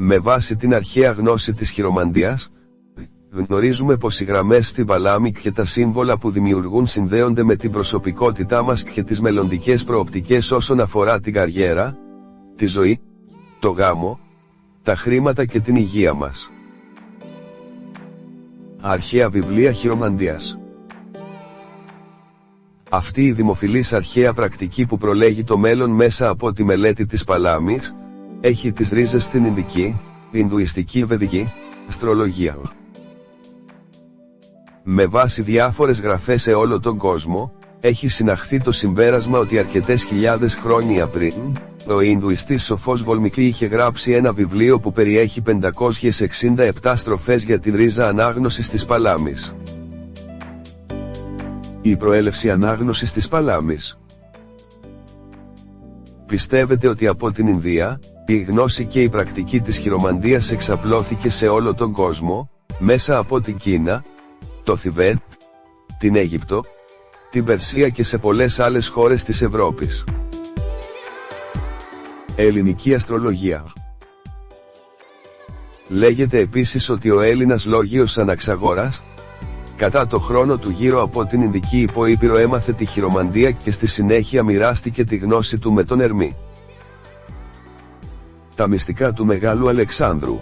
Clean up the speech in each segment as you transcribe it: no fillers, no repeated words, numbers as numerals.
Με βάση την αρχαία γνώση της χειρομαντίας, γνωρίζουμε πως οι γραμμές στην παλάμη και τα σύμβολα που δημιουργούν συνδέονται με την προσωπικότητά μας και τις μελλοντικές προοπτικές όσον αφορά την καριέρα, τη ζωή, το γάμο, τα χρήματα και την υγεία μας. Αρχαία βιβλία χειρομαντίας. Αυτή η δημοφιλής αρχαία πρακτική που προλέγει το μέλλον μέσα από τη μελέτη της παλάμης, έχει τις ρίζες στην Ινδική, Ινδουιστική Βεδική, αστρολογία. Με βάση διάφορες γραφές σε όλο τον κόσμο, έχει συναχθεί το συμπέρασμα ότι αρκετές χιλιάδες χρόνια πριν, ο Ινδουιστής σοφός Βολμίκη είχε γράψει ένα βιβλίο που περιέχει 567 στροφές για την ρίζα ανάγνωσης της παλάμης. Η προέλευση ανάγνωσης της παλάμης. Πιστεύετε ότι από την Ινδία, η γνώση και η πρακτική της χειρομαντίας εξαπλώθηκε σε όλο τον κόσμο, μέσα από την Κίνα, το Θιβέτ, την Αίγυπτο, την Περσία και σε πολλές άλλες χώρες της Ευρώπης. Ελληνική αστρολογία. Λέγεται επίσης ότι ο Έλληνας λόγιος Αναξαγόρας, κατά το χρόνο του γύρω από την Ινδική Υποήπειρο έμαθε τη χειρομαντία και στη συνέχεια μοιράστηκε τη γνώση του με τον Ερμή. Τα μυστικά του Μεγάλου Αλεξάνδρου.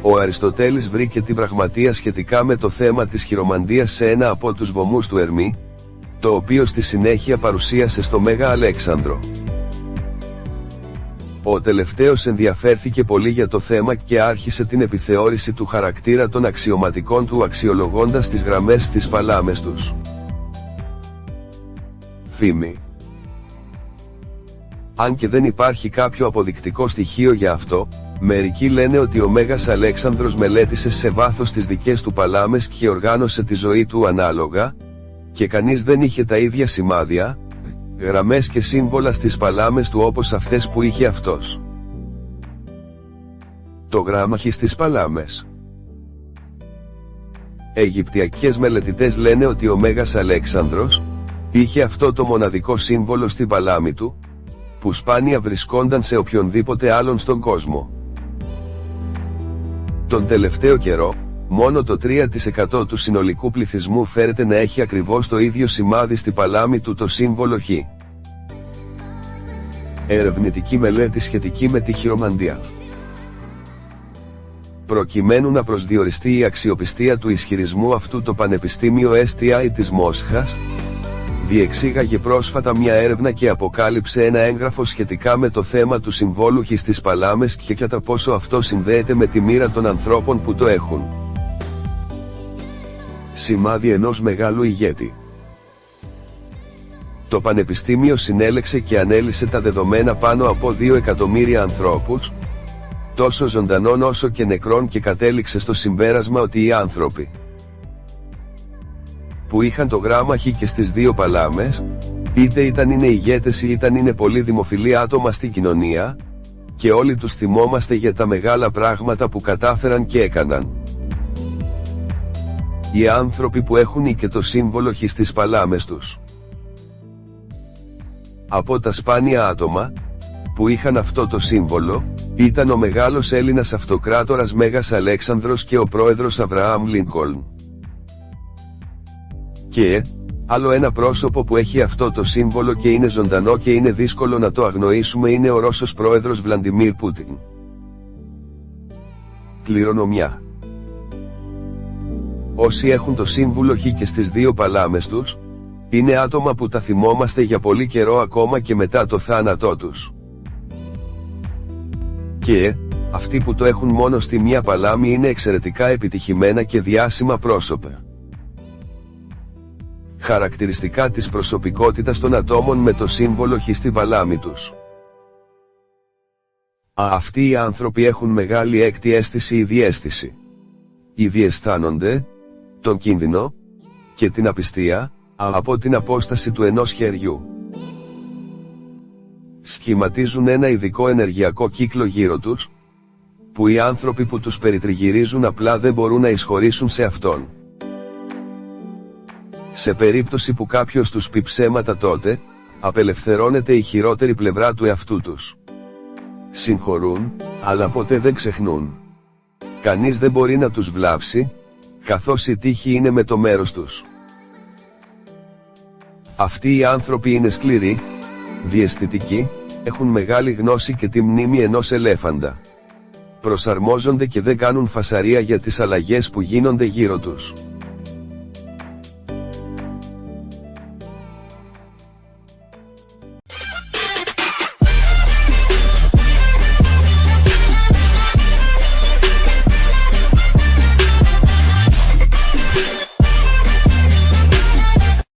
Ο Αριστοτέλης βρήκε την πραγματεία σχετικά με το θέμα της χειρομαντίας σε ένα από τους βωμούς του Ερμή, το οποίο στη συνέχεια παρουσίασε στο Μέγα Αλέξανδρο. Ο τελευταίος ενδιαφέρθηκε πολύ για το θέμα και άρχισε την επιθεώρηση του χαρακτήρα των αξιωματικών του αξιολογώντας τις γραμμές στις παλάμες τους. Φήμη. Αν και δεν υπάρχει κάποιο αποδεικτικό στοιχείο για αυτό, μερικοί λένε ότι ο Μέγας Αλέξανδρος μελέτησε σε βάθος τις δικές του παλάμες και οργάνωσε τη ζωή του ανάλογα, και κανείς δεν είχε τα ίδια σημάδια, γραμμές και σύμβολα στις παλάμες του όπως αυτές που είχε αυτός. Το γράμμαχι στις παλάμες. Αιγυπτιακές μελετητές λένε ότι ο Μέγας Αλέξανδρος είχε αυτό το μοναδικό σύμβολο στην παλάμη του, που σπάνια βρισκόνταν σε οποιονδήποτε άλλον στον κόσμο. Τον τελευταίο καιρό, μόνο το 3% του συνολικού πληθυσμού φέρεται να έχει ακριβώς το ίδιο σημάδι στη παλάμη του το σύμβολο Χ. Ερευνητική μελέτη σχετική με τη χειρομαντία. Προκειμένου να προσδιοριστεί η αξιοπιστία του ισχυρισμού αυτού, το Πανεπιστήμιο STI της Μόσχας διεξήγαγε πρόσφατα μια έρευνα και αποκάλυψε ένα έγγραφο σχετικά με το θέμα του συμβόλου Χ στις παλάμες και κατά πόσο αυτό συνδέεται με τη μοίρα των ανθρώπων που το έχουν. Σημάδι ενός μεγάλου ηγέτη. Το Πανεπιστήμιο συνέλεξε και ανέλυσε τα δεδομένα πάνω από 2 εκατομμύρια ανθρώπους, τόσο ζωντανών όσο και νεκρών, και κατέληξε στο συμπέρασμα ότι οι άνθρωποι που είχαν το γράμμα Χ και στις 2 παλάμες, είτε είναι ηγέτες ή είναι πολύ δημοφιλή άτομα στην κοινωνία, και όλοι τους θυμόμαστε για τα μεγάλα πράγματα που κατάφεραν και έκαναν. Οι άνθρωποι που έχουν και το σύμβολο Χ στις παλάμες τους. Από τα σπάνια άτομα που είχαν αυτό το σύμβολο, ήταν ο μεγάλος Έλληνας αυτοκράτορας Μέγας Αλέξανδρος και ο πρόεδρος Αβραάμ Λίνκολν. Και άλλο ένα πρόσωπο που έχει αυτό το σύμβολο και είναι ζωντανό και είναι δύσκολο να το αγνοήσουμε είναι ο Ρώσος πρόεδρος Βλαντιμίρ Πούτιν. Κληρονομιά. Όσοι έχουν το σύμβολο Χ και στις 2 παλάμες τους, είναι άτομα που τα θυμόμαστε για πολύ καιρό ακόμα και μετά το θάνατό τους. Και αυτοί που το έχουν μόνο στη μία παλάμη είναι εξαιρετικά επιτυχημένα και διάσημα πρόσωπα. Χαρακτηριστικά της προσωπικότητας των ατόμων με το σύμβολο Χ στη παλάμη τους. Αυτοί οι άνθρωποι έχουν μεγάλη έκτη αίσθηση ή διαίσθηση. Ήδη αισθάνονται τον κίνδυνο και την απιστία από την απόσταση του ενός χεριού. Σχηματίζουν ένα ειδικό ενεργειακό κύκλο γύρω τους, που οι άνθρωποι που τους περιτριγυρίζουν απλά δεν μπορούν να εισχωρήσουν σε αυτόν. Σε περίπτωση που κάποιος τους πει ψέματα, τότε απελευθερώνεται η χειρότερη πλευρά του εαυτού τους. Συγχωρούν, αλλά ποτέ δεν ξεχνούν. Κανείς δεν μπορεί να τους βλάψει, καθώς η τύχη είναι με το μέρος τους. Αυτοί οι άνθρωποι είναι σκληροί, διαισθητικοί, έχουν μεγάλη γνώση και τη μνήμη ενός ελέφαντα. Προσαρμόζονται και δεν κάνουν φασαρία για τις αλλαγές που γίνονται γύρω τους.